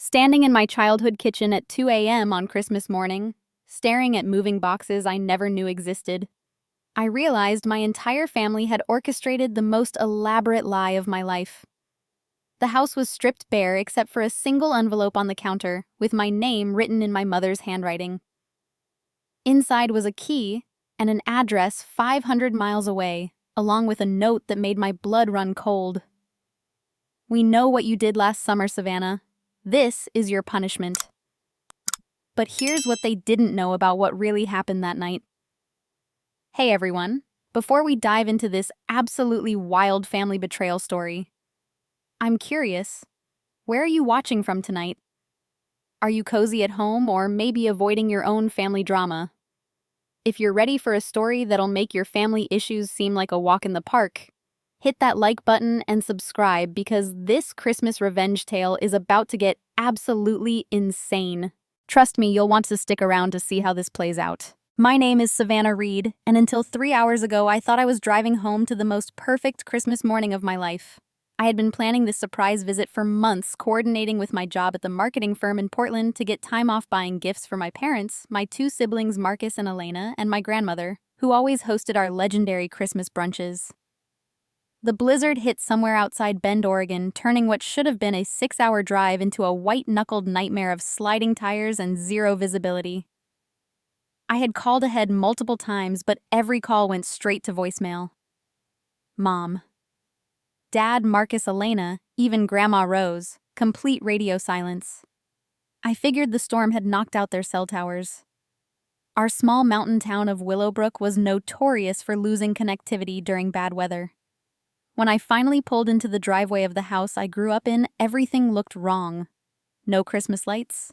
Standing in my childhood kitchen at 2 a.m. on Christmas morning, staring at moving boxes I never knew existed, I realized my entire family had orchestrated the most elaborate lie of my life. The house was stripped bare except for a single envelope on the counter with my name written in my mother's handwriting. Inside was a key and an address 500 miles away, along with a note that made my blood run cold. "We know what you did last summer, Savannah. This is your punishment." But here's what they didn't know about what really happened that night. Hey everyone, before we dive into this absolutely wild family betrayal story, I'm curious, where are you watching from tonight? Are you cozy at home or maybe avoiding your own family drama? If you're ready for a story that'll make your family issues seem like a walk in the park, hit that like button and subscribe because this Christmas revenge tale is about to get absolutely insane. Trust me, you'll want to stick around to see how this plays out. My name is Savannah Reed, and until 3 hours ago, I thought I was driving home to the most perfect Christmas morning of my life. I had been planning this surprise visit for months, coordinating with my job at the marketing firm in Portland to get time off buying gifts for my parents, my two siblings Marcus and Elena, and my grandmother, who always hosted our legendary Christmas brunches. The blizzard hit somewhere outside Bend, Oregon, turning what should have been a 6-hour drive into a white-knuckled nightmare of sliding tires and zero visibility. I had called ahead multiple times, but every call went straight to voicemail. Mom, Dad, Marcus, Elena, even Grandma Rose, complete radio silence. I figured the storm had knocked out their cell towers. Our small mountain town of Willowbrook was notorious for losing connectivity during bad weather. When I finally pulled into the driveway of the house I grew up in, everything looked wrong. No Christmas lights,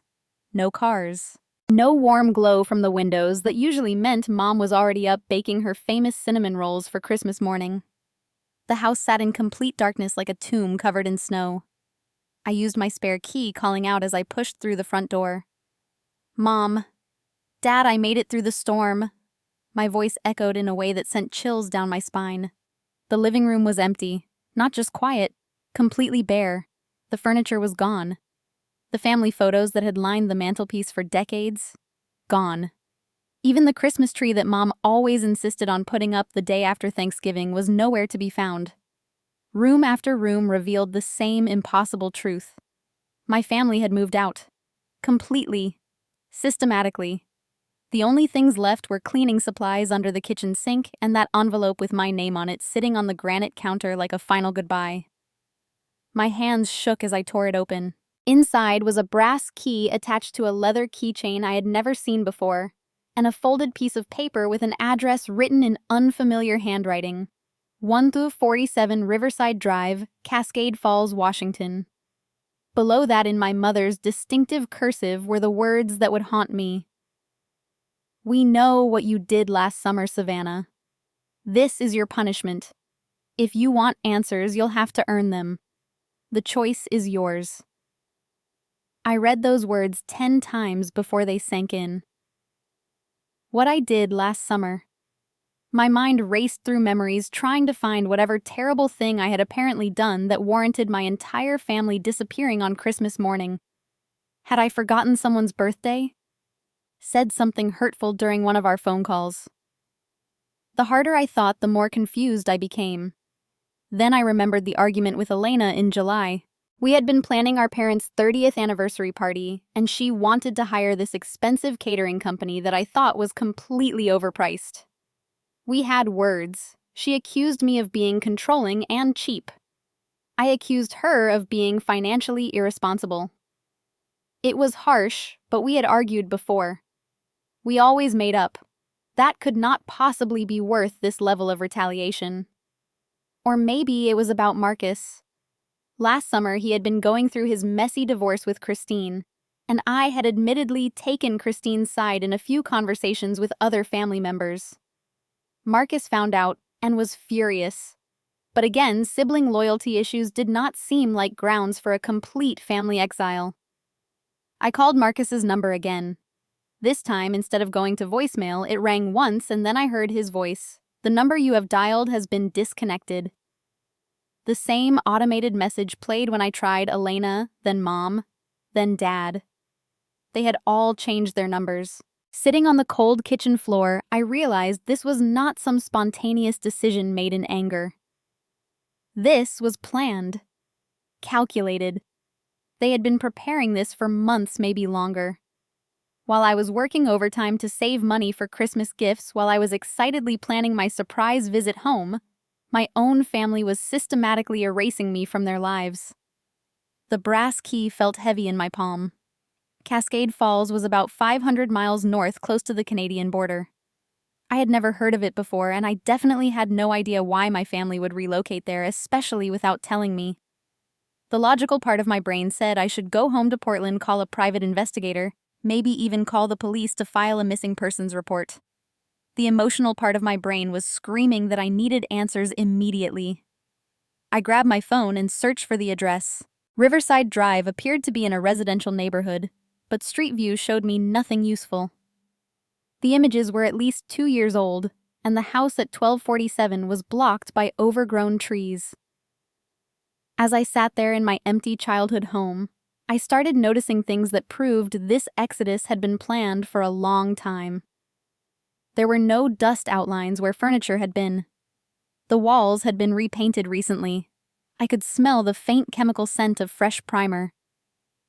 no cars, no warm glow from the windows that usually meant Mom was already up baking her famous cinnamon rolls for Christmas morning. The house sat in complete darkness like a tomb covered in snow. I used my spare key, calling out as I pushed through the front door. "Mom, Dad, I made it through the storm." My voice echoed in a way that sent chills down my spine. The living room was empty, not just quiet, completely bare. The furniture was gone. The family photos that had lined the mantelpiece for decades, gone. Even the Christmas tree that Mom always insisted on putting up the day after Thanksgiving was nowhere to be found. Room after room revealed the same impossible truth. My family had moved out. Completely. Systematically. The only things left were cleaning supplies under the kitchen sink and that envelope with my name on it sitting on the granite counter like a final goodbye. My hands shook as I tore it open. Inside was a brass key attached to a leather keychain I had never seen before, and a folded piece of paper with an address written in unfamiliar handwriting. 1247 Riverside Drive, Cascade Falls, Washington. Below that in my mother's distinctive cursive were the words that would haunt me. "We know what you did last summer, Savannah. This is your punishment. If you want answers, you'll have to earn them. The choice is yours." I read those words 10 times before they sank in. What I did last summer. My mind raced through memories trying to find whatever terrible thing I had apparently done that warranted my entire family disappearing on Christmas morning. Had I forgotten someone's birthday? Said something hurtful during one of our phone calls? The harder I thought, the more confused I became. Then I remembered the argument with Elena in July. We had been planning our parents' 30th anniversary party, and she wanted to hire this expensive catering company that I thought was completely overpriced. We had words. She accused me of being controlling and cheap. I accused her of being financially irresponsible. It was harsh, but we had argued before. We always made up. That could not possibly be worth this level of retaliation. Or maybe it was about Marcus. Last summer, he had been going through his messy divorce with Christine, and I had admittedly taken Christine's side in a few conversations with other family members. Marcus found out and was furious. But again, sibling loyalty issues did not seem like grounds for a complete family exile. I called Marcus's number again. This time, instead of going to voicemail, it rang once and then I heard his voice. "The number you have dialed has been disconnected." The same automated message played when I tried Elena, then Mom, then Dad. They had all changed their numbers. Sitting on the cold kitchen floor, I realized this was not some spontaneous decision made in anger. This was planned, calculated. They had been preparing this for months, maybe longer. While I was working overtime to save money for Christmas gifts, while I was excitedly planning my surprise visit home, my own family was systematically erasing me from their lives. The brass key felt heavy in my palm. Cascade Falls was about 500 miles north, close to the Canadian border. I had never heard of it before, and I definitely had no idea why my family would relocate there, especially without telling me. The logical part of my brain said I should go home to Portland, call a private investigator, maybe even call the police to file a missing persons report. The emotional part of my brain was screaming that I needed answers immediately. I grabbed my phone and searched for the address. Riverside Drive appeared to be in a residential neighborhood, but Street View showed me nothing useful. The images were at least 2 years old, and the house at 1247 was blocked by overgrown trees. As I sat there in my empty childhood home, I started noticing things that proved this exodus had been planned for a long time. There were no dust outlines where furniture had been. The walls had been repainted recently. I could smell the faint chemical scent of fresh primer.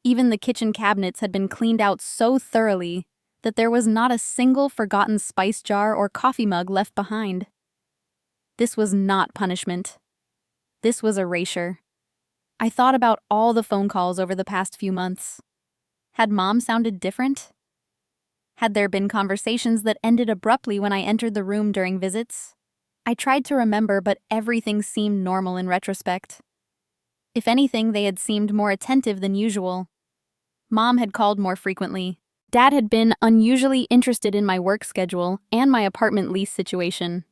Even the kitchen cabinets had been cleaned out so thoroughly that there was not a single forgotten spice jar or coffee mug left behind. This was not punishment. This was erasure. I thought about all the phone calls over the past few months. Had Mom sounded different? Had there been conversations that ended abruptly when I entered the room during visits? I tried to remember, but everything seemed normal in retrospect. If anything, they had seemed more attentive than usual. Mom had called more frequently. Dad had been unusually interested in my work schedule and my apartment lease situation.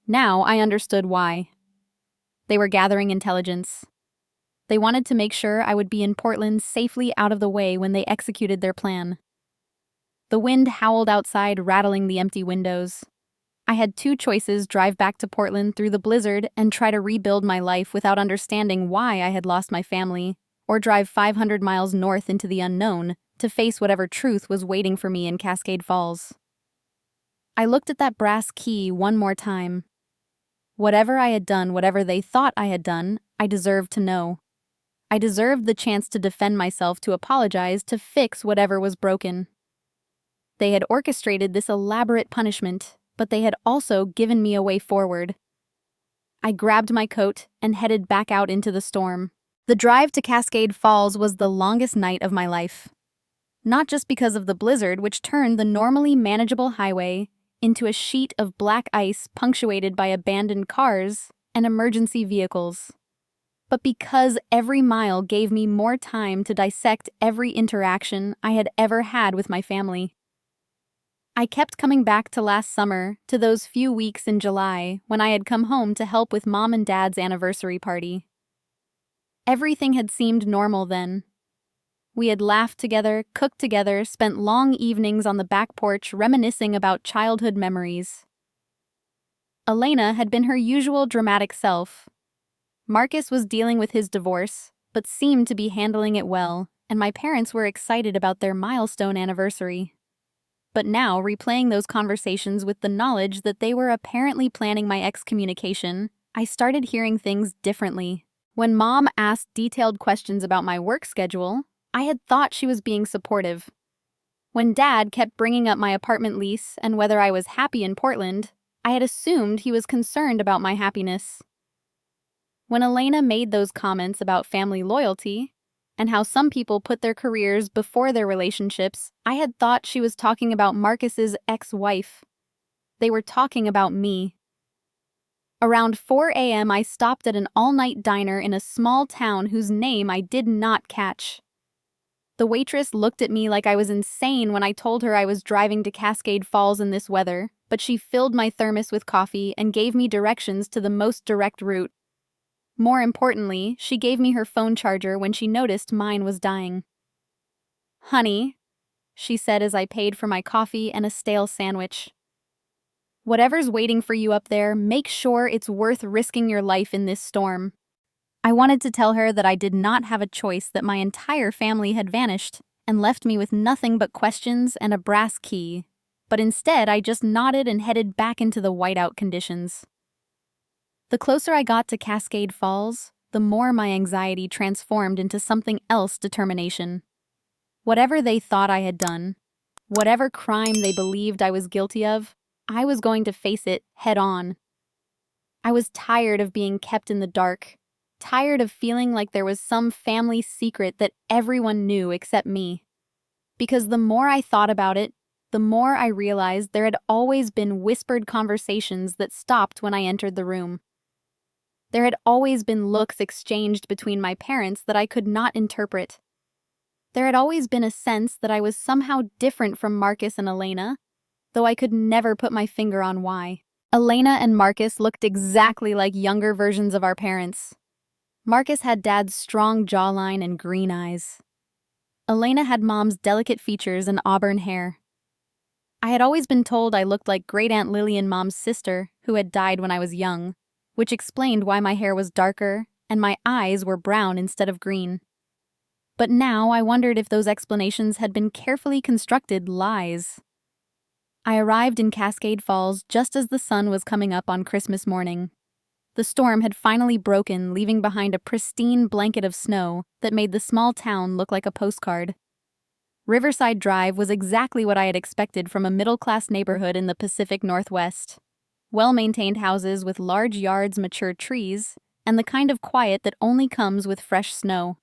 Now I understood why. They were gathering intelligence. They wanted to make sure I would be in Portland safely out of the way when they executed their plan. The wind howled outside, rattling the empty windows. I had two choices: drive back to Portland through the blizzard and try to rebuild my life without understanding why I had lost my family, or drive 500 miles north into the unknown to face whatever truth was waiting for me in Cascade Falls. I looked at that brass key one more time. Whatever I had done, whatever they thought I had done, I deserved to know. I deserved the chance to defend myself, to apologize, to fix whatever was broken. They had orchestrated this elaborate punishment, but they had also given me a way forward. I grabbed my coat and headed back out into the storm. The drive to Cascade Falls was the longest night of my life. Not just because of the blizzard, which turned the normally manageable highway into a sheet of black ice punctuated by abandoned cars and emergency vehicles, but because every mile gave me more time to dissect every interaction I had ever had with my family. I kept coming back to last summer, to those few weeks in July when I had come home to help with Mom and Dad's anniversary party. Everything had seemed normal then. We had laughed together, cooked together, spent long evenings on the back porch reminiscing about childhood memories. Elena had been her usual dramatic self. Marcus was dealing with his divorce, but seemed to be handling it well, and my parents were excited about their milestone anniversary. But now, replaying those conversations with the knowledge that they were apparently planning my excommunication, I started hearing things differently. When Mom asked detailed questions about my work schedule, I had thought she was being supportive. When Dad kept bringing up my apartment lease and whether I was happy in Portland, I had assumed he was concerned about my happiness. When Elena made those comments about family loyalty and how some people put their careers before their relationships, I had thought she was talking about Marcus's ex-wife. They were talking about me. Around 4 a.m., I stopped at an all-night diner in a small town whose name I did not catch. The waitress looked at me like I was insane when I told her I was driving to Cascade Falls in this weather, but she filled my thermos with coffee and gave me directions to the most direct route. More importantly, she gave me her phone charger when she noticed mine was dying. "Honey," she said as I paid for my coffee and a stale sandwich, "whatever's waiting for you up there, make sure it's worth risking your life in this storm." I wanted to tell her that I did not have a choice, that my entire family had vanished and left me with nothing but questions and a brass key. But instead, I just nodded and headed back into the whiteout conditions. The closer I got to Cascade Falls, the more my anxiety transformed into something else: determination. Whatever they thought I had done, whatever crime they believed I was guilty of, I was going to face it head on. I was tired of being kept in the dark, tired of feeling like there was some family secret that everyone knew except me. Because the more I thought about it, the more I realized there had always been whispered conversations that stopped when I entered the room. There had always been looks exchanged between my parents that I could not interpret. There had always been a sense that I was somehow different from Marcus and Elena, though I could never put my finger on why. Elena and Marcus looked exactly like younger versions of our parents. Marcus had Dad's strong jawline and green eyes. Elena had Mom's delicate features and auburn hair. I had always been told I looked like Great Aunt Lillian, Mom's sister, who had died when I was young, which explained why my hair was darker and my eyes were brown instead of green. But now I wondered if those explanations had been carefully constructed lies. I arrived in Cascade Falls just as the sun was coming up on Christmas morning. The storm had finally broken, leaving behind a pristine blanket of snow that made the small town look like a postcard. Riverside Drive was exactly what I had expected from a middle-class neighborhood in the Pacific Northwest. Well-maintained houses with large yards, mature trees, and the kind of quiet that only comes with fresh snow.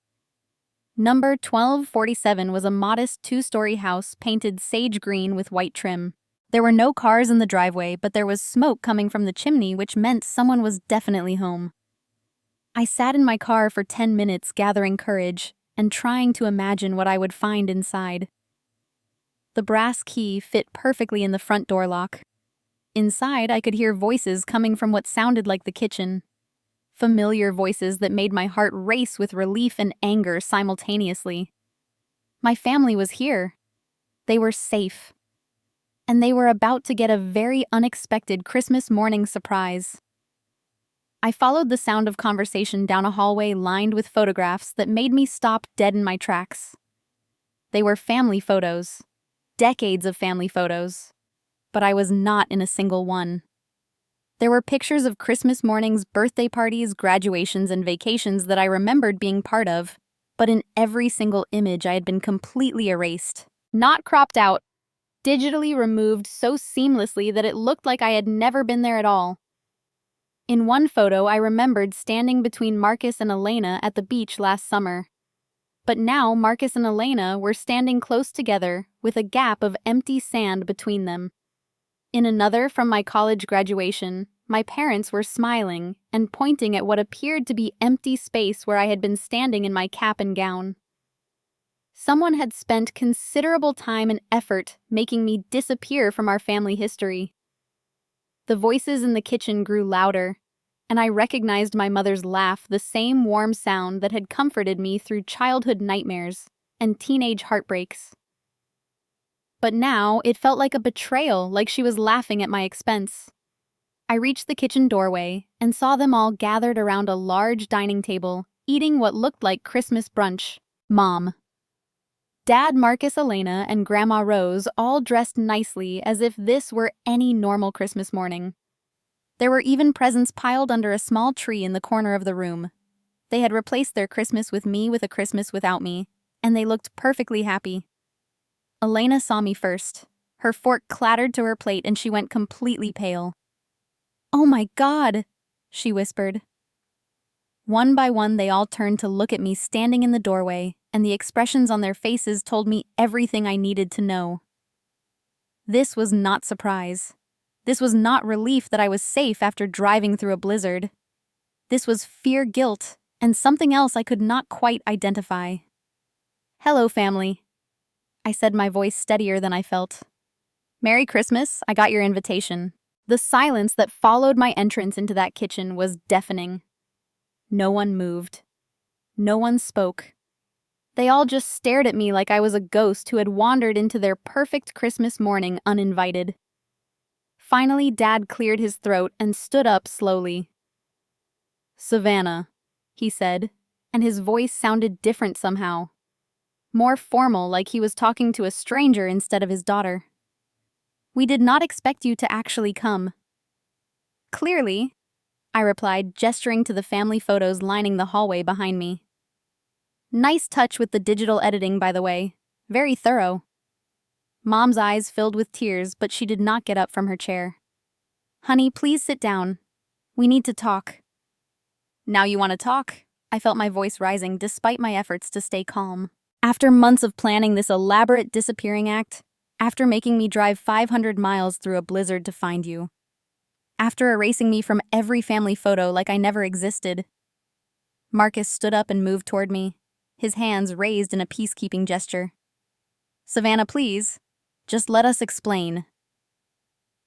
Number 1247 was a modest two-story house painted sage green with white trim. There were no cars in the driveway, but there was smoke coming from the chimney, which meant someone was definitely home. I sat in my car for 10 minutes, gathering courage and trying to imagine what I would find inside. The brass key fit perfectly in the front door lock. Inside, I could hear voices coming from what sounded like the kitchen. Familiar voices that made my heart race with relief and anger simultaneously. My family was here. They were safe. And they were about to get a very unexpected Christmas morning surprise. I followed the sound of conversation down a hallway lined with photographs that made me stop dead in my tracks. They were family photos, decades of family photos, but I was not in a single one. There were pictures of Christmas mornings, birthday parties, graduations, and vacations that I remembered being part of, but in every single image I had been completely erased. Not cropped out, digitally removed so seamlessly that it looked like I had never been there at all. In one photo, I remembered standing between Marcus and Elena at the beach last summer. But now Marcus and Elena were standing close together with a gap of empty sand between them. In another from my college graduation, my parents were smiling and pointing at what appeared to be empty space where I had been standing in my cap and gown. Someone had spent considerable time and effort making me disappear from our family history. The voices in the kitchen grew louder, and I recognized my mother's laugh, the same warm sound that had comforted me through childhood nightmares and teenage heartbreaks. But now it felt like a betrayal, like she was laughing at my expense. I reached the kitchen doorway and saw them all gathered around a large dining table, eating what looked like Christmas brunch. Mom, Dad, Marcus, Elena, and Grandma Rose all dressed nicely as if this were any normal Christmas morning. There were even presents piled under a small tree in the corner of the room. They had replaced their Christmas with me with a Christmas without me, and they looked perfectly happy. Elena saw me first. Her fork clattered to her plate and she went completely pale. "Oh my God," she whispered. One by one, they all turned to look at me standing in the doorway, and the expressions on their faces told me everything I needed to know. This was not surprise. This was not relief that I was safe after driving through a blizzard. This was fear-guilt, and something else I could not quite identify. "Hello, family," I said, my voice steadier than I felt. "Merry Christmas, I got your invitation." The silence that followed my entrance into that kitchen was deafening. No one moved. No one spoke. They all just stared at me like I was a ghost who had wandered into their perfect Christmas morning uninvited. Finally, Dad cleared his throat and stood up slowly. "Savannah," he said, and his voice sounded different somehow. More formal, like he was talking to a stranger instead of his daughter. We did not expect you to actually come. Clearly, I replied, gesturing to the family photos lining the hallway behind me. Nice touch with the digital editing, by the way. Very thorough. Mom's eyes filled with tears, but she did not get up from her chair. Honey, please sit down. We need to talk. Now you want to talk? I felt my voice rising despite my efforts to stay calm. After months of planning this elaborate disappearing act, after making me drive 500 miles through a blizzard to find you, after erasing me from every family photo like I never existed, Marcus stood up and moved toward me, his hands raised in a peacekeeping gesture. Savannah, please, just let us explain.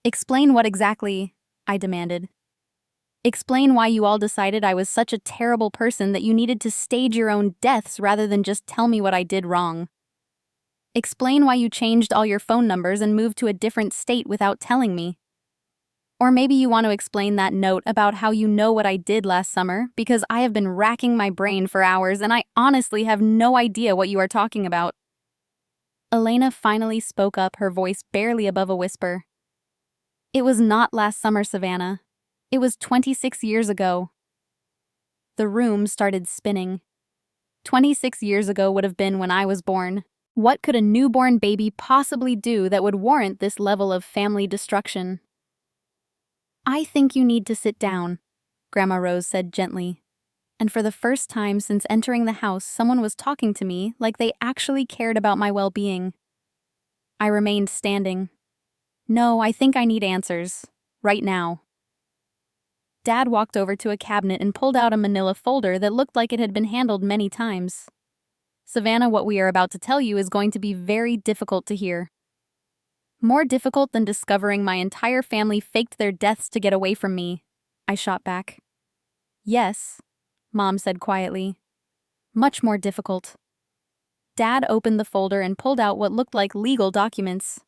Explain what exactly? I demanded. Explain why you all decided I was such a terrible person that you needed to stage your own deaths rather than just tell me what I did wrong. Explain why you changed all your phone numbers and moved to a different state without telling me. Or maybe you want to explain that note about how you know what I did last summer, because I have been racking my brain for hours and I honestly have no idea what you are talking about. Elena finally spoke up, her voice barely above a whisper. It was not last summer, Savannah. It was 26 years ago. The room started spinning. 26 years ago would have been when I was born. What could a newborn baby possibly do that would warrant this level of family destruction? I think you need to sit down, Grandma Rose said gently. And for the first time since entering the house, someone was talking to me like they actually cared about my well-being. I remained standing. No, I think I need answers. Right now. Dad walked over to a cabinet and pulled out a manila folder that looked like it had been handled many times. Savannah, what we are about to tell you is going to be very difficult to hear. More difficult than discovering my entire family faked their deaths to get away from me, I shot back. Yes, Mom said quietly. Much more difficult. Dad opened the folder and pulled out what looked like legal documents.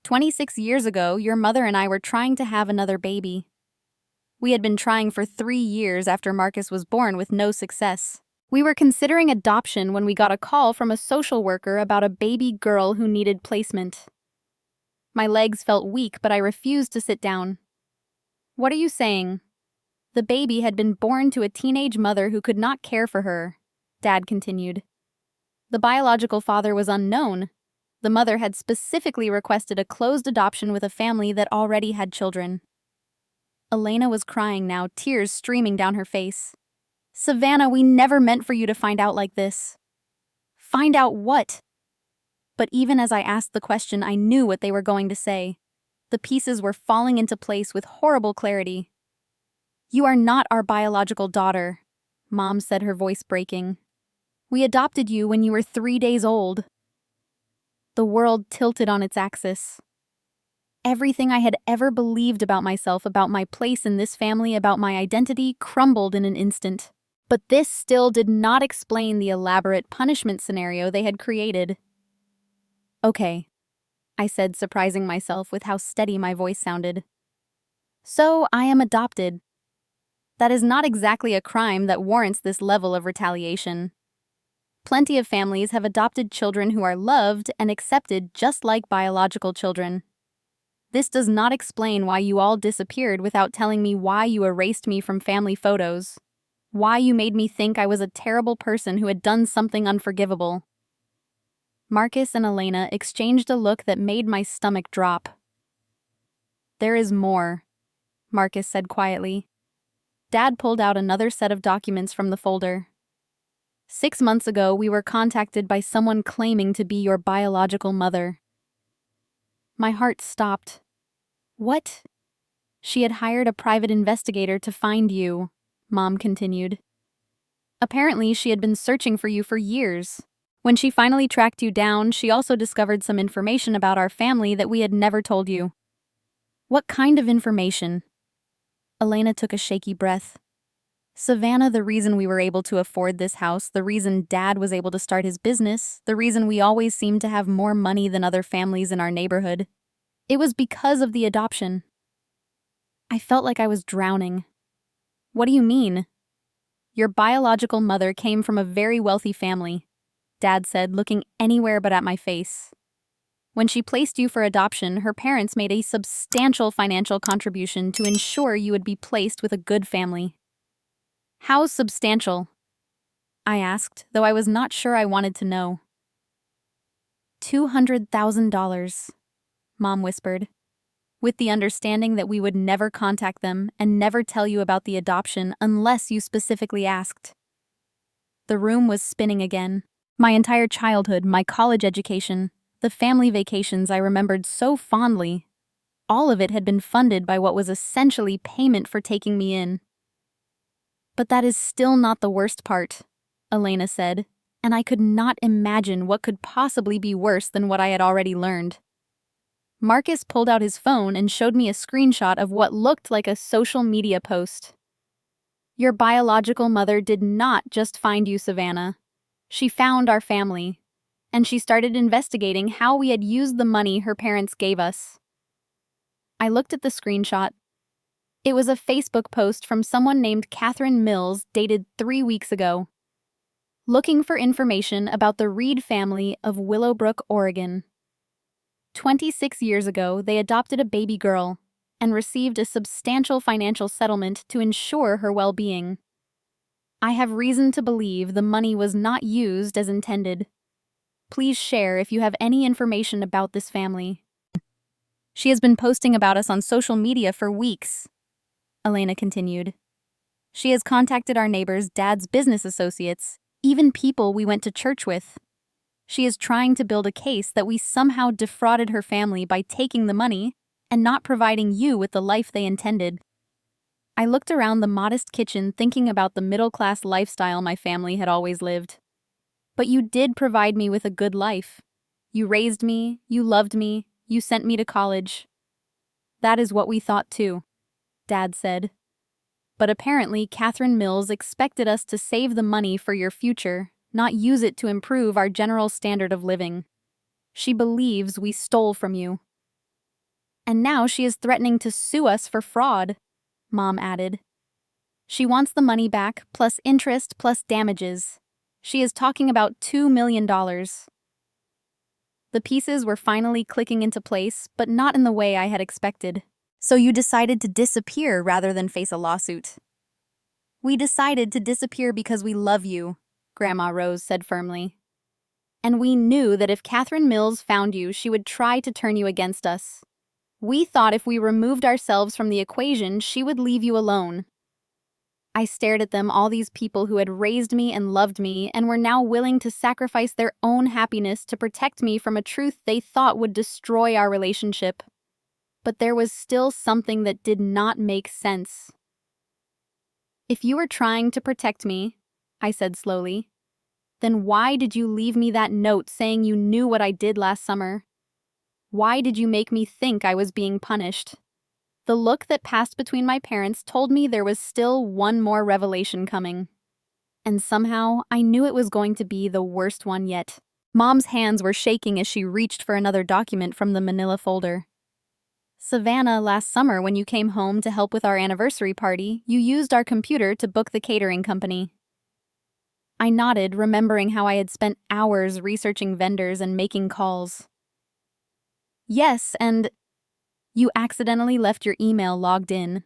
26 years ago, your mother and I were trying to have another baby. We had been trying for 3 years after Marcus was born with no success. We were considering adoption when we got a call from a social worker about a baby girl who needed placement. My legs felt weak, but I refused to sit down. What are you saying? The baby had been born to a teenage mother who could not care for her, Dad continued. The biological father was unknown. The mother had specifically requested a closed adoption with a family that already had children. Elena was crying now, tears streaming down her face. Savannah, we never meant for you to find out like this. Find out what? But even as I asked the question, I knew what they were going to say. The pieces were falling into place with horrible clarity. You are not our biological daughter, Mom said, her voice breaking. We adopted you when you were 3 days old. The world tilted on its axis. Everything I had ever believed about myself, about my place in this family, about my identity, crumbled in an instant. But this still did not explain the elaborate punishment scenario they had created. Okay, I said, surprising myself with how steady my voice sounded. So I am adopted. That is not exactly a crime that warrants this level of retaliation. Plenty of families have adopted children who are loved and accepted just like biological children. This does not explain why you all disappeared without telling me why you erased me from family photos, why you made me think I was a terrible person who had done something unforgivable. Marcus and Elena exchanged a look that made my stomach drop. There is more, Marcus said quietly. Dad pulled out another set of documents from the folder. 6 months ago, we were contacted by someone claiming to be your biological mother. My heart stopped. What? She had hired a private investigator to find you, Mom continued. Apparently, she had been searching for you for years. When she finally tracked you down, she also discovered some information about our family that we had never told you. What kind of information? Elena took a shaky breath. Savannah, the reason we were able to afford this house, the reason Dad was able to start his business, the reason we always seemed to have more money than other families in our neighborhood, it was because of the adoption. I felt like I was drowning. What do you mean? Your biological mother came from a very wealthy family, Dad said, looking anywhere but at my face. When she placed you for adoption, her parents made a substantial financial contribution to ensure you would be placed with a good family. How substantial? I asked, though I was not sure I wanted to know. $200,000, Mom whispered, with the understanding that we would never contact them and never tell you about the adoption unless you specifically asked. The room was spinning again. My entire childhood, my college education, the family vacations I remembered so fondly, all of it had been funded by what was essentially payment for taking me in. But that is still not the worst part, Elena said, and I could not imagine what could possibly be worse than what I had already learned. Marcus pulled out his phone and showed me a screenshot of what looked like a social media post. Your biological mother did not just find you, Savannah. She found our family, and she started investigating how we had used the money her parents gave us. I looked at the screenshot. It was a Facebook post from someone named Catherine Mills dated 3 weeks ago, looking for information about the Reed family of Willowbrook, Oregon. 26 years ago, they adopted a baby girl and received a substantial financial settlement to ensure her well-being. I have reason to believe the money was not used as intended. Please share if you have any information about this family. She has been posting about us on social media for weeks, Elena continued. She has contacted our neighbors, Dad's business associates, even people we went to church with. She is trying to build a case that we somehow defrauded her family by taking the money and not providing you with the life they intended. I looked around the modest kitchen thinking about the middle-class lifestyle my family had always lived. But you did provide me with a good life. You raised me, you loved me, you sent me to college. That is what we thought too, Dad said. But apparently Catherine Mills expected us to save the money for your future, not use it to improve our general standard of living. She believes we stole from you. And now she is threatening to sue us for fraud, Mom added. She wants the money back, plus interest, plus damages. She is talking about $2 million. The pieces were finally clicking into place, but not in the way I had expected. So you decided to disappear rather than face a lawsuit. We decided to disappear because we love you, Grandma Rose said firmly. And we knew that if Catherine Mills found you, she would try to turn you against us. We thought if we removed ourselves from the equation, she would leave you alone. I stared at them, all these people who had raised me and loved me and were now willing to sacrifice their own happiness to protect me from a truth they thought would destroy our relationship. But there was still something that did not make sense. If you were trying to protect me, I said slowly, then why did you leave me that note saying you knew what I did last summer? Why did you make me think I was being punished? The look that passed between my parents told me there was still one more revelation coming. And somehow, I knew it was going to be the worst one yet. Mom's hands were shaking as she reached for another document from the manila folder. Savannah, last summer when you came home to help with our anniversary party, you used our computer to book the catering company. I nodded, remembering how I had spent hours researching vendors and making calls. Yes, and you accidentally left your email logged in,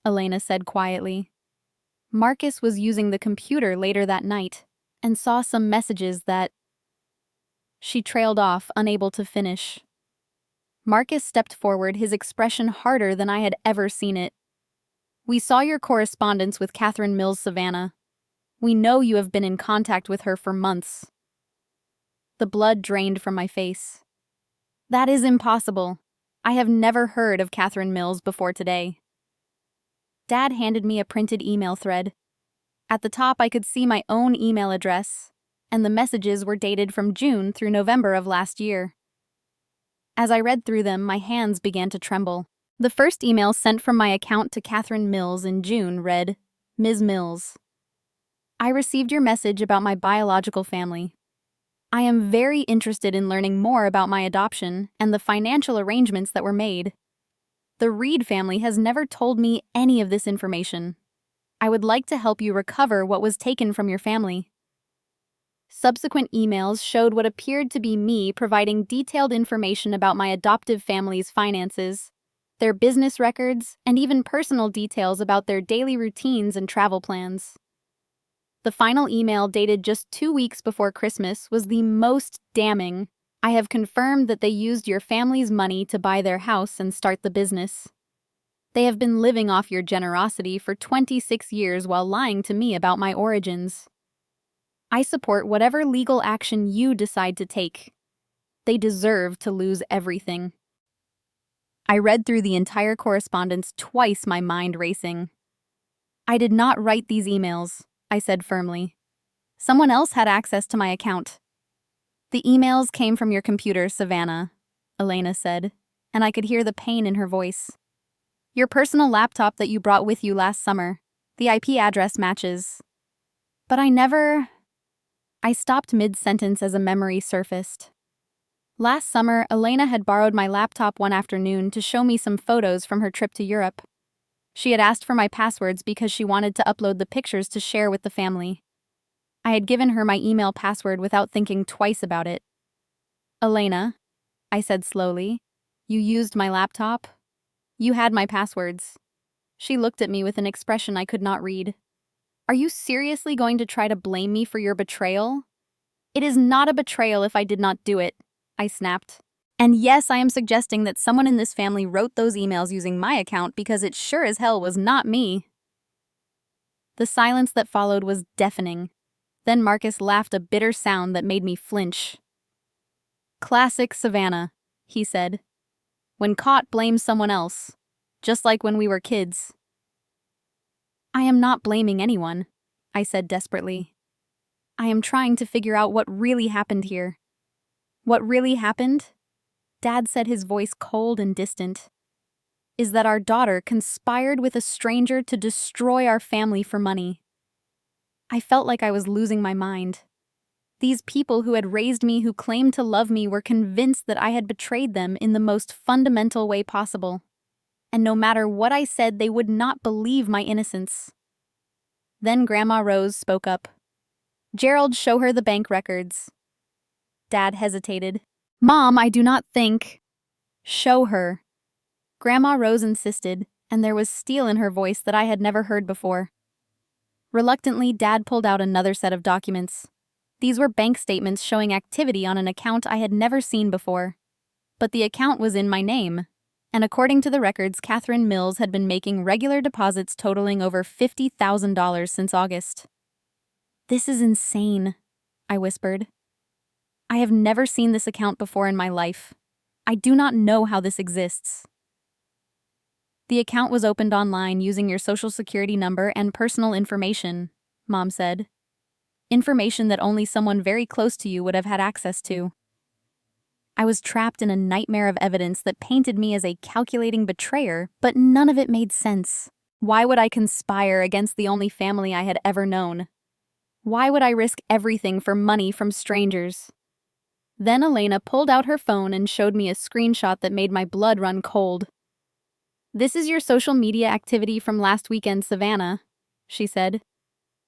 Elena said quietly. Marcus was using the computer later that night and saw some messages that... She trailed off, unable to finish. Marcus stepped forward, his expression harder than I had ever seen it. We saw your correspondence with Catherine Mills, Savannah. We know you have been in contact with her for months. The blood drained from my face. That is impossible. I have never heard of Catherine Mills before today. Dad handed me a printed email thread. At the top, I could see my own email address, and the messages were dated from June through November of last year. As I read through them, my hands began to tremble. The first email sent from my account to Catherine Mills in June read, Ms. Mills, I received your message about my biological family. I am very interested in learning more about my adoption and the financial arrangements that were made. The Reed family has never told me any of this information. I would like to help you recover what was taken from your family. Subsequent emails showed what appeared to be me providing detailed information about my adoptive family's finances, their business records, and even personal details about their daily routines and travel plans. The final email, dated just 2 weeks before Christmas, was the most damning. I have confirmed that they used your family's money to buy their house and start the business. They have been living off your generosity for 26 years while lying to me about my origins. I support whatever legal action you decide to take. They deserve to lose everything. I read through the entire correspondence twice, my mind racing. I did not write these emails, I said firmly. Someone else had access to my account. The emails came from your computer, Savannah, Elena said, and I could hear the pain in her voice. Your personal laptop that you brought with you last summer. The IP address matches. But I stopped mid-sentence as a memory surfaced. Last summer, Elena had borrowed my laptop one afternoon to show me some photos from her trip to Europe. She had asked for my passwords because she wanted to upload the pictures to share with the family. I had given her my email password without thinking twice about it. Elena, I said slowly, you used my laptop? You had my passwords. She looked at me with an expression I could not read. Are you seriously going to try to blame me for your betrayal? It is not a betrayal if I did not do it, I snapped. And yes, I am suggesting that someone in this family wrote those emails using my account because it sure as hell was not me. The silence that followed was deafening. Then Marcus laughed a bitter sound that made me flinch. Classic Savannah, he said. When caught, blame someone else. Just like when we were kids. I am not blaming anyone, I said desperately. I am trying to figure out what really happened here. What really happened? Dad said, his voice cold and distant. Is that our daughter conspired with a stranger to destroy our family for money. I felt like I was losing my mind. These people who had raised me, who claimed to love me, were convinced that I had betrayed them in the most fundamental way possible. And no matter what I said, they would not believe my innocence. Then Grandma Rose spoke up. Gerald, show her the bank records. Dad hesitated. Mom, I do not think. Show her. Grandma Rose insisted, and there was steel in her voice that I had never heard before. Reluctantly, Dad pulled out another set of documents. These were bank statements showing activity on an account I had never seen before. But the account was in my name, and according to the records, Catherine Mills had been making regular deposits totaling over $50,000 since August. This is insane, I whispered. I have never seen this account before in my life. I do not know how this exists. The account was opened online using your social security number and personal information, Mom said. Information that only someone very close to you would have had access to. I was trapped in a nightmare of evidence that painted me as a calculating betrayer, but none of it made sense. Why would I conspire against the only family I had ever known? Why would I risk everything for money from strangers? Then Elena pulled out her phone and showed me a screenshot that made my blood run cold. This is your social media activity from last weekend, Savannah, she said.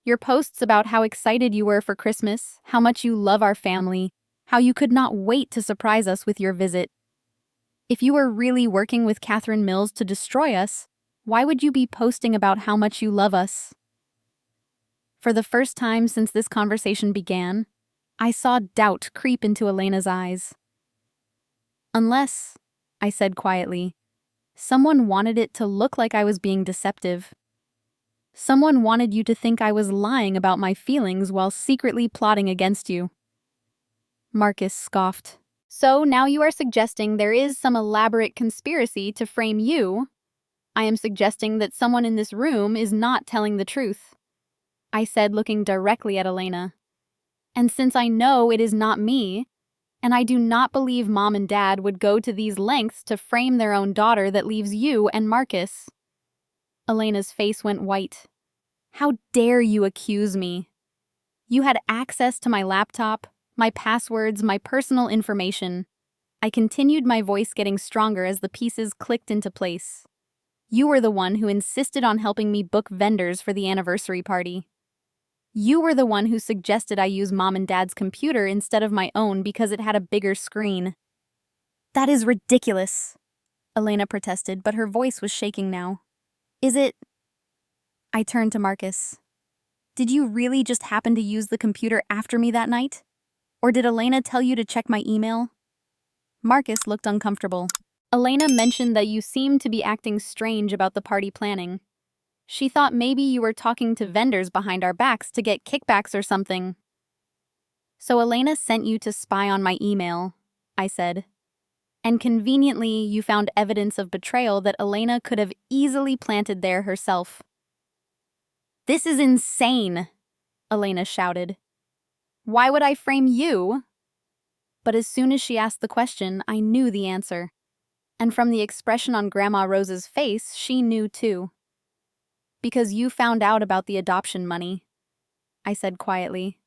Your posts about how excited you were for Christmas, how much you love our family, how you could not wait to surprise us with your visit. If you were really working with Catherine Mills to destroy us, why would you be posting about how much you love us? For the first time since this conversation began, I saw doubt creep into Elena's eyes. Unless, I said quietly, someone wanted it to look like I was being deceptive. Someone wanted you to think I was lying about my feelings while secretly plotting against you. Marcus scoffed. So now you are suggesting there is some elaborate conspiracy to frame you? I am suggesting that someone in this room is not telling the truth, I said, looking directly at Elena. And since I know it is not me, and I do not believe Mom and Dad would go to these lengths to frame their own daughter that leaves you and Marcus. Elena's face went white. How dare you accuse me? You had access to my laptop, my passwords, my personal information. I continued, my voice getting stronger as the pieces clicked into place. You were the one who insisted on helping me book vendors for the anniversary party. You were the one who suggested I use Mom and Dad's computer instead of my own because it had a bigger screen. That is ridiculous, Elena protested, but her voice was shaking now. Is it? I turned to Marcus. Did you really just happen to use the computer after me that night? Or did Elena tell you to check my email? Marcus looked uncomfortable. Elena mentioned that you seemed to be acting strange about the party planning. She thought maybe you were talking to vendors behind our backs to get kickbacks or something. So Elena sent you to spy on my email, I said. And conveniently, you found evidence of betrayal that Elena could have easily planted there herself. This is insane, Elena shouted. Why would I frame you? But as soon as she asked the question, I knew the answer. And from the expression on Grandma Rose's face, she knew too. Because you found out about the adoption money, I said quietly.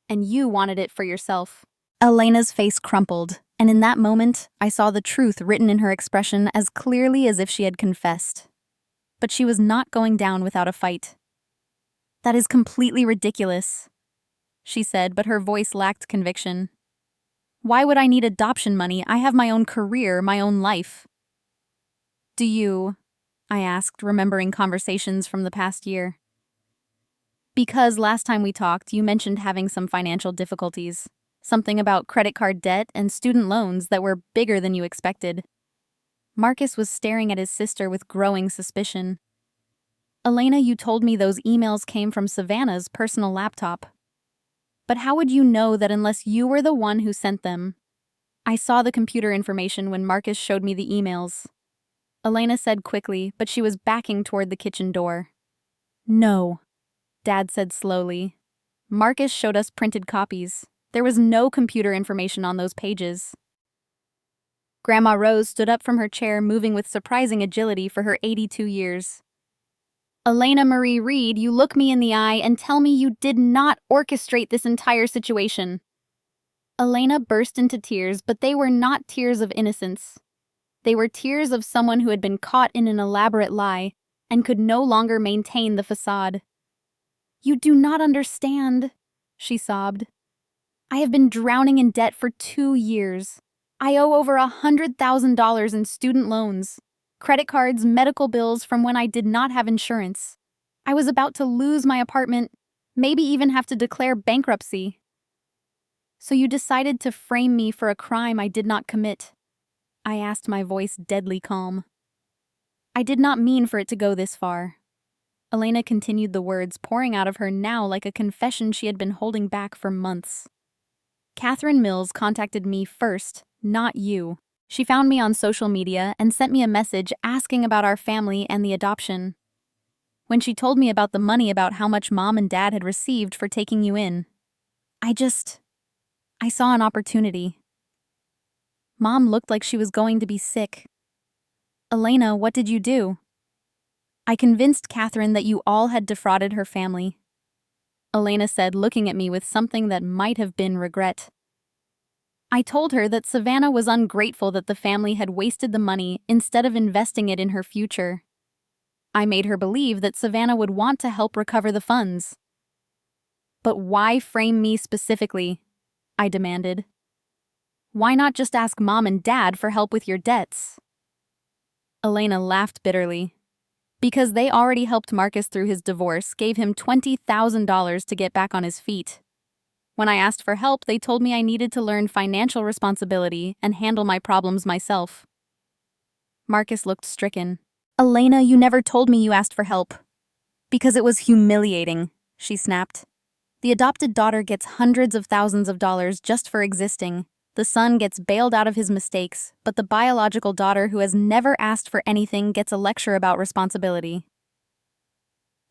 And you wanted it for yourself. Elena's face crumpled, and in that moment, I saw the truth written in her expression as clearly as if she had confessed. But she was not going down without a fight. That is completely ridiculous, she said, but her voice lacked conviction. Why would I need adoption money? I have my own career, my own life. Do you? I asked, remembering conversations from the past year. Because last time we talked, you mentioned having some financial difficulties. Something about credit card debt and student loans that were bigger than you expected. Marcus was staring at his sister with growing suspicion. Elena, you told me those emails came from Savannah's personal laptop. But how would you know that unless you were the one who sent them? I saw the computer information when Marcus showed me the emails. Elena said quickly, but she was backing toward the kitchen door. No, Dad said slowly. Marcus showed us printed copies. There was no computer information on those pages. Grandma Rose stood up from her chair, moving with surprising agility for her 82 years. Elena Marie Reed, you look me in the eye and tell me you did not orchestrate this entire situation. Elena burst into tears, but they were not tears of innocence. They were tears of someone who had been caught in an elaborate lie and could no longer maintain the facade. You do not understand, she sobbed. I have been drowning in debt for 2 years. I owe over $100,000 in student loans, credit cards, medical bills from when I did not have insurance. I was about to lose my apartment, maybe even have to declare bankruptcy. So you decided to frame me for a crime I did not commit, I asked, my voice deadly calm. I did not mean for it to go this far. Elena continued, the words pouring out of her now like a confession she had been holding back for months. Catherine Mills contacted me first, not you. She found me on social media and sent me a message asking about our family and the adoption. When she told me about the money, about how much Mom and Dad had received for taking you in, I saw an opportunity. Mom looked like she was going to be sick. Elena, what did you do? I convinced Catherine that you all had defrauded her family, Elena said, looking at me with something that might have been regret. I told her that Savannah was ungrateful that the family had wasted the money instead of investing it in her future. I made her believe that Savannah would want to help recover the funds. But why frame me specifically? I demanded. Why not just ask Mom and Dad for help with your debts? Elena laughed bitterly. Because they already helped Marcus through his divorce, gave him $20,000 to get back on his feet. When I asked for help, they told me I needed to learn financial responsibility and handle my problems myself. Marcus looked stricken. Elena, you never told me you asked for help. Because it was humiliating, she snapped. The adopted daughter gets hundreds of thousands of dollars just for existing. The son gets bailed out of his mistakes, but the biological daughter who has never asked for anything gets a lecture about responsibility.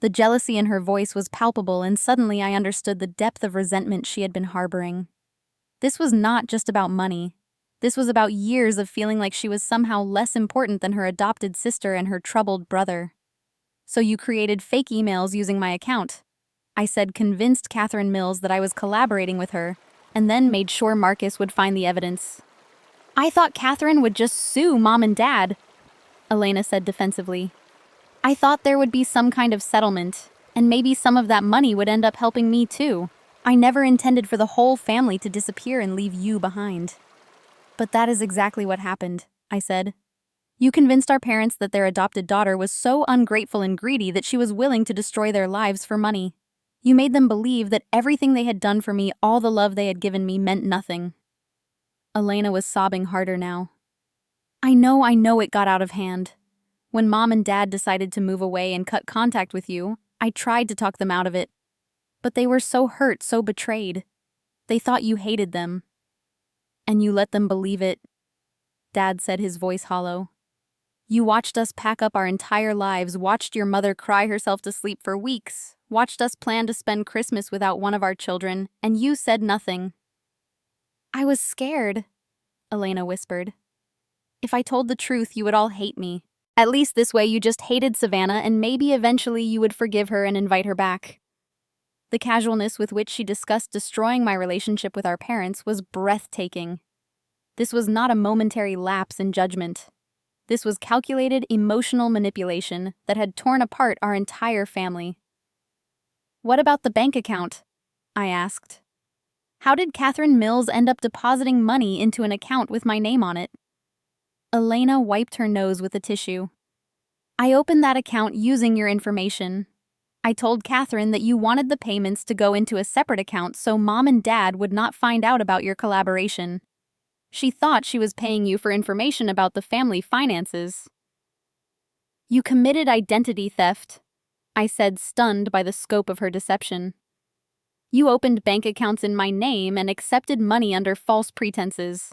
The jealousy in her voice was palpable, and suddenly I understood the depth of resentment she had been harboring. This was not just about money. This was about years of feeling like she was somehow less important than her adopted sister and her troubled brother. So you created fake emails using my account, I said, convinced Catherine Mills that I was collaborating with her, and then made sure Marcus would find the evidence. I thought Catherine would just sue Mom and Dad, Elena said defensively. I thought there would be some kind of settlement, and maybe some of that money would end up helping me too. I never intended for the whole family to disappear and leave you behind. But that is exactly what happened, I said. You convinced our parents that their adopted daughter was so ungrateful and greedy that she was willing to destroy their lives for money. You made them believe that everything they had done for me, all the love they had given me, meant nothing. Elena was sobbing harder now. I know it got out of hand. When Mom and Dad decided to move away and cut contact with you, I tried to talk them out of it. But they were so hurt, so betrayed. They thought you hated them. And you let them believe it. Dad said, his voice hollow. You watched us pack up our entire lives, watched your mother cry herself to sleep for weeks, watched us plan to spend Christmas without one of our children, and you said nothing. I was scared, Elena whispered. If I told the truth, you would all hate me. At least this way you just hated Savannah, and maybe eventually you would forgive her and invite her back. The casualness with which she discussed destroying my relationship with our parents was breathtaking. This was not a momentary lapse in judgment. This was calculated emotional manipulation that had torn apart our entire family. What about the bank account? I asked. How did Catherine Mills end up depositing money into an account with my name on it? Elena wiped her nose with a tissue. I opened that account using your information. I told Catherine that you wanted the payments to go into a separate account so Mom and Dad would not find out about your collaboration. She thought she was paying you for information about the family finances. You committed identity theft, I said, stunned by the scope of her deception. You opened bank accounts in my name and accepted money under false pretenses.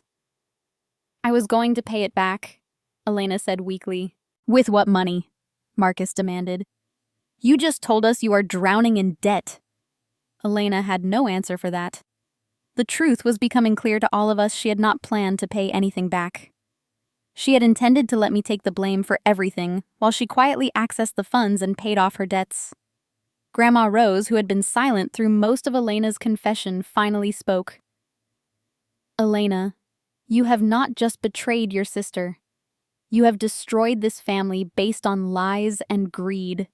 I was going to pay it back, Elena said weakly. With what money? Marcus demanded. You just told us you are drowning in debt. Elena had no answer for that. The truth was becoming clear to all of us. She had not planned to pay anything back. She had intended to let me take the blame for everything, while she quietly accessed the funds and paid off her debts. Grandma Rose, who had been silent through most of Elena's confession, finally spoke. Elena, you have not just betrayed your sister. You have destroyed this family based on lies and greed.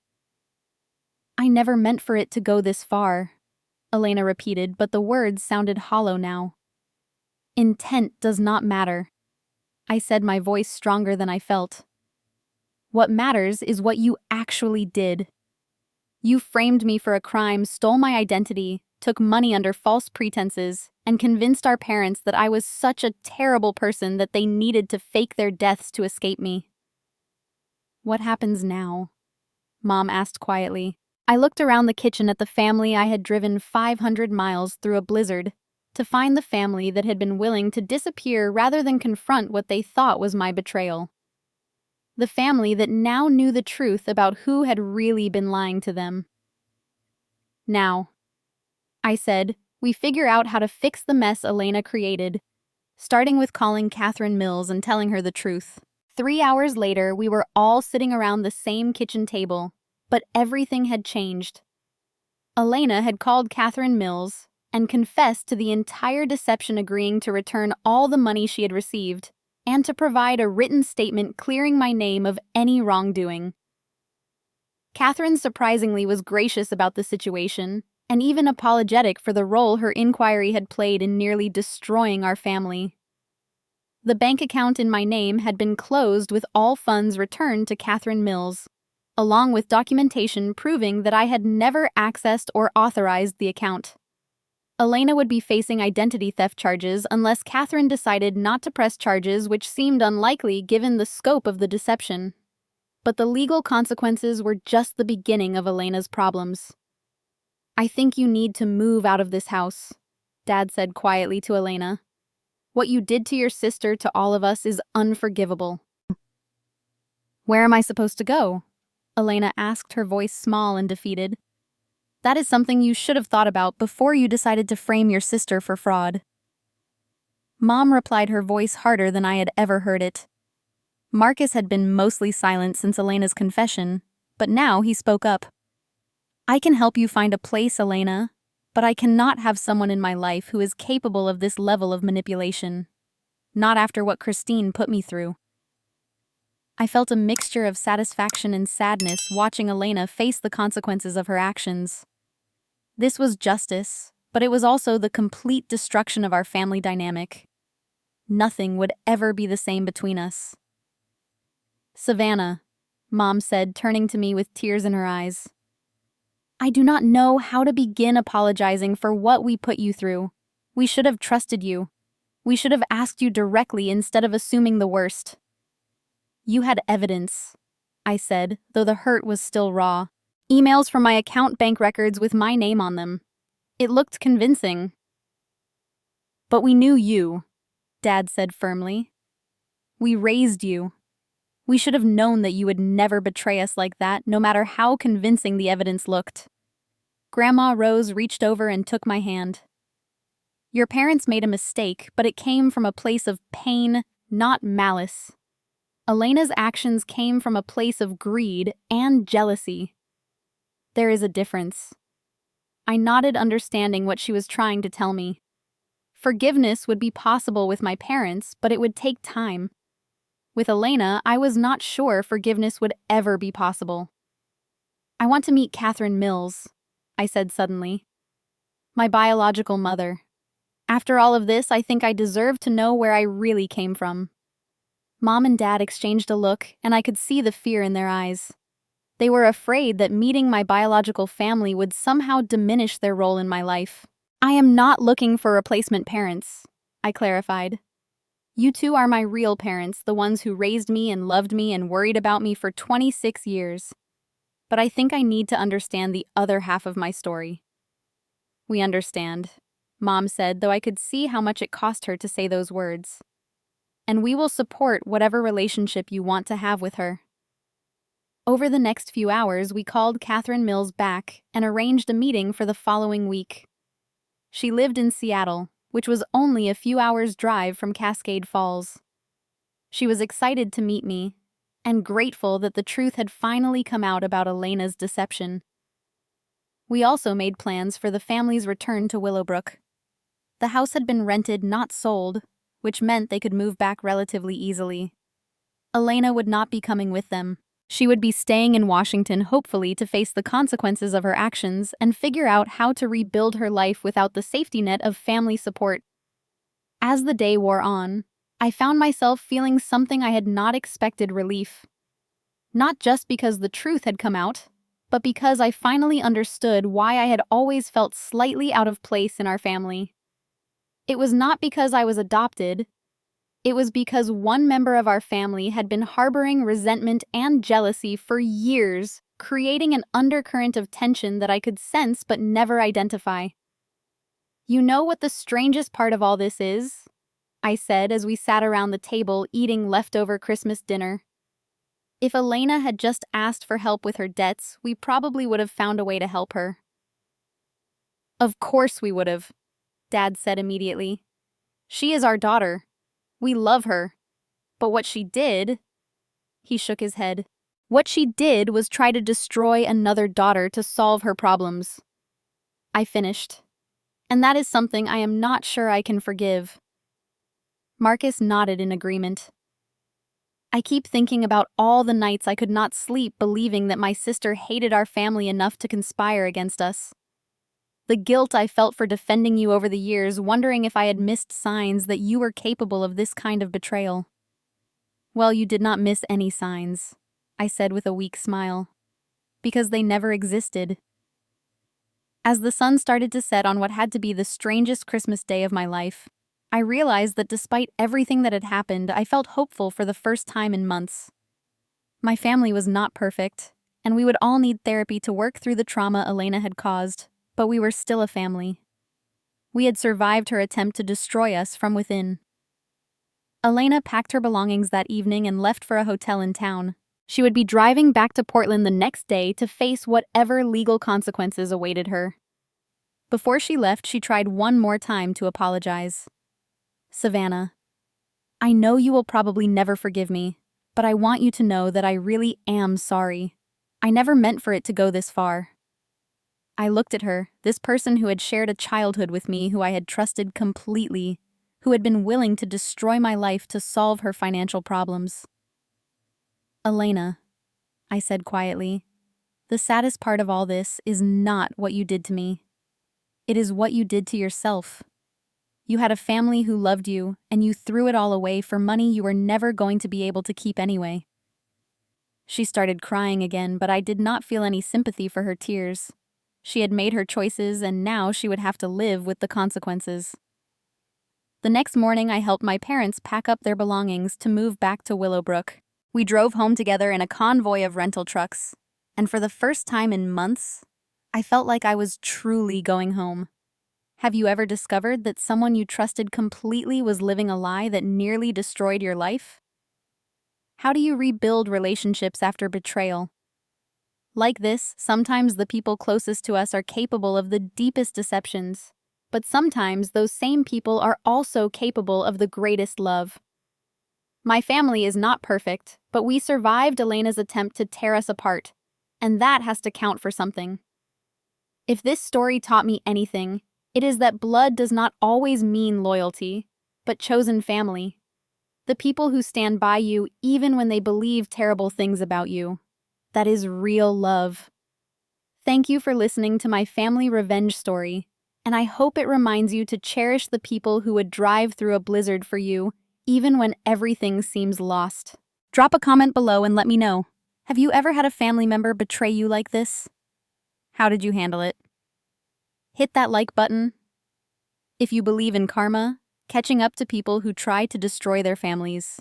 I never meant for it to go this far, Elena repeated, but the words sounded hollow now. Intent does not matter. I said, my voice stronger than I felt. What matters is what you actually did. You framed me for a crime, stole my identity, took money under false pretenses, and convinced our parents that I was such a terrible person that they needed to fake their deaths to escape me. What happens now? Mom asked quietly. I looked around the kitchen at the family I had driven 500 miles through a blizzard to find the family that had been willing to disappear rather than confront what they thought was my betrayal. The family that now knew the truth about who had really been lying to them. Now, I said, we figure out how to fix the mess Elena created, starting with calling Catherine Mills and telling her the truth. 3 hours later, we were all sitting around the same kitchen table. But everything had changed. Elena had called Catherine Mills and confessed to the entire deception, agreeing to return all the money she had received and to provide a written statement clearing my name of any wrongdoing. Catherine surprisingly was gracious about the situation and even apologetic for the role her inquiry had played in nearly destroying our family. The bank account in my name had been closed with all funds returned to Catherine Mills, along with documentation proving that I had never accessed or authorized the account. Elena would be facing identity theft charges unless Catherine decided not to press charges, which seemed unlikely given the scope of the deception. But the legal consequences were just the beginning of Elena's problems. I think you need to move out of this house, Dad said quietly to Elena. What you did to your sister, to all of us, is unforgivable. Where am I supposed to go? Elena asked, her voice small and defeated. That is something you should have thought about before you decided to frame your sister for fraud. Mom replied, her voice harder than I had ever heard it. Marcus had been mostly silent since Elena's confession, but now he spoke up. I can help you find a place, Elena, but I cannot have someone in my life who is capable of this level of manipulation. Not after what Christine put me through. I felt a mixture of satisfaction and sadness watching Elena face the consequences of her actions. This was justice, but it was also the complete destruction of our family dynamic. Nothing would ever be the same between us. "Savannah," Mom said, turning to me with tears in her eyes. "I do not know how to begin apologizing for what we put you through. We should have trusted you. We should have asked you directly instead of assuming the worst." "You had evidence," I said, though the hurt was still raw. "Emails from my account bank records with my name on them. It looked convincing." "But we knew you," Dad said firmly. "We raised you. We should have known that you would never betray us like that, no matter how convincing the evidence looked." Grandma Rose reached over and took my hand. "Your parents made a mistake, but it came from a place of pain, not malice. Elena's actions came from a place of greed and jealousy. There is a difference." I nodded, understanding what she was trying to tell me. Forgiveness would be possible with my parents, but it would take time. With Elena, I was not sure forgiveness would ever be possible. "I want to meet Catherine Mills," I said suddenly. "My biological mother. After all of this, I think I deserve to know where I really came from." Mom and Dad exchanged a look, and I could see the fear in their eyes. They were afraid that meeting my biological family would somehow diminish their role in my life. "I am not looking for replacement parents," I clarified. "You two are my real parents, the ones who raised me and loved me and worried about me for 26 years. But I think I need to understand the other half of my story." "We understand," Mom said, though I could see how much it cost her to say those words. "And we will support whatever relationship you want to have with her." Over the next few hours, we called Catherine Mills back and arranged a meeting for the following week. She lived in Seattle, which was only a few hours' drive from Cascade Falls. She was excited to meet me, and grateful that the truth had finally come out about Elena's deception. We also made plans for the family's return to Willowbrook. The house had been rented, not sold, which meant they could move back relatively easily. Elena would not be coming with them. She would be staying in Washington, hopefully to face the consequences of her actions and figure out how to rebuild her life without the safety net of family support. As the day wore on, I found myself feeling something I had not expected: relief. Not just because the truth had come out, but because I finally understood why I had always felt slightly out of place in our family. It was not because I was adopted. It was because one member of our family had been harboring resentment and jealousy for years, creating an undercurrent of tension that I could sense but never identify. "You know what the strangest part of all this is?" I said as we sat around the table eating leftover Christmas dinner. "If Elena had just asked for help with her debts, we probably would have found a way to help her." "Of course we would have," Dad said immediately. "She is our daughter. We love her. But what she did—" He shook his head. "What she did was try to destroy another daughter to solve her problems." I finished. "And that is something I am not sure I can forgive." Marcus nodded in agreement. "I keep thinking about all the nights I could not sleep believing that my sister hated our family enough to conspire against us. The guilt I felt for defending you over the years, wondering if I had missed signs that you were capable of this kind of betrayal." "Well, you did not miss any signs," I said with a weak smile, "because they never existed." As the sun started to set on what had to be the strangest Christmas day of my life, I realized that despite everything that had happened, I felt hopeful for the first time in months. My family was not perfect, and we would all need therapy to work through the trauma Elena had caused. But we were still a family. We had survived her attempt to destroy us from within. Elena packed her belongings that evening and left for a hotel in town. She would be driving back to Portland the next day to face whatever legal consequences awaited her. Before she left, she tried one more time to apologize. "Savannah, I know you will probably never forgive me, but I want you to know that I really am sorry. I never meant for it to go this far." I looked at her, this person who had shared a childhood with me, who I had trusted completely, who had been willing to destroy my life to solve her financial problems. Elena, I said quietly, the saddest part of all this is not what you did to me. It is what you did to yourself. You had a family who loved you, and you threw it all away for money you were never going to be able to keep anyway. She started crying again, but I did not feel any sympathy for her tears. She had made her choices, and now she would have to live with the consequences. The next morning, I helped my parents pack up their belongings to move back to Willowbrook. We drove home together in a convoy of rental trucks, and for the first time in months, I felt like I was truly going home. Have you ever discovered that someone you trusted completely was living a lie that nearly destroyed your life? How do you rebuild relationships after betrayal? Like this, sometimes the people closest to us are capable of the deepest deceptions, but sometimes those same people are also capable of the greatest love. My family is not perfect, but we survived Elena's attempt to tear us apart, and that has to count for something. If this story taught me anything, it is that blood does not always mean loyalty, but chosen family. The people who stand by you even when they believe terrible things about you. That is real love. Thank you for listening to my family revenge story, and I hope it reminds you to cherish the people who would drive through a blizzard for you, even when everything seems lost. Drop a comment below and let me know. Have you ever had a family member betray you like this? How did you handle it? Hit that like button. If you believe in karma, catching up to people who try to destroy their families.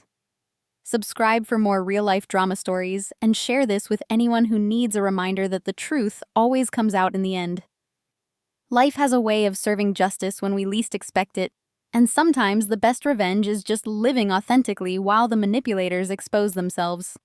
Subscribe for more real-life drama stories and share this with anyone who needs a reminder that the truth always comes out in the end. Life has a way of serving justice when we least expect it, and sometimes the best revenge is just living authentically while the manipulators expose themselves.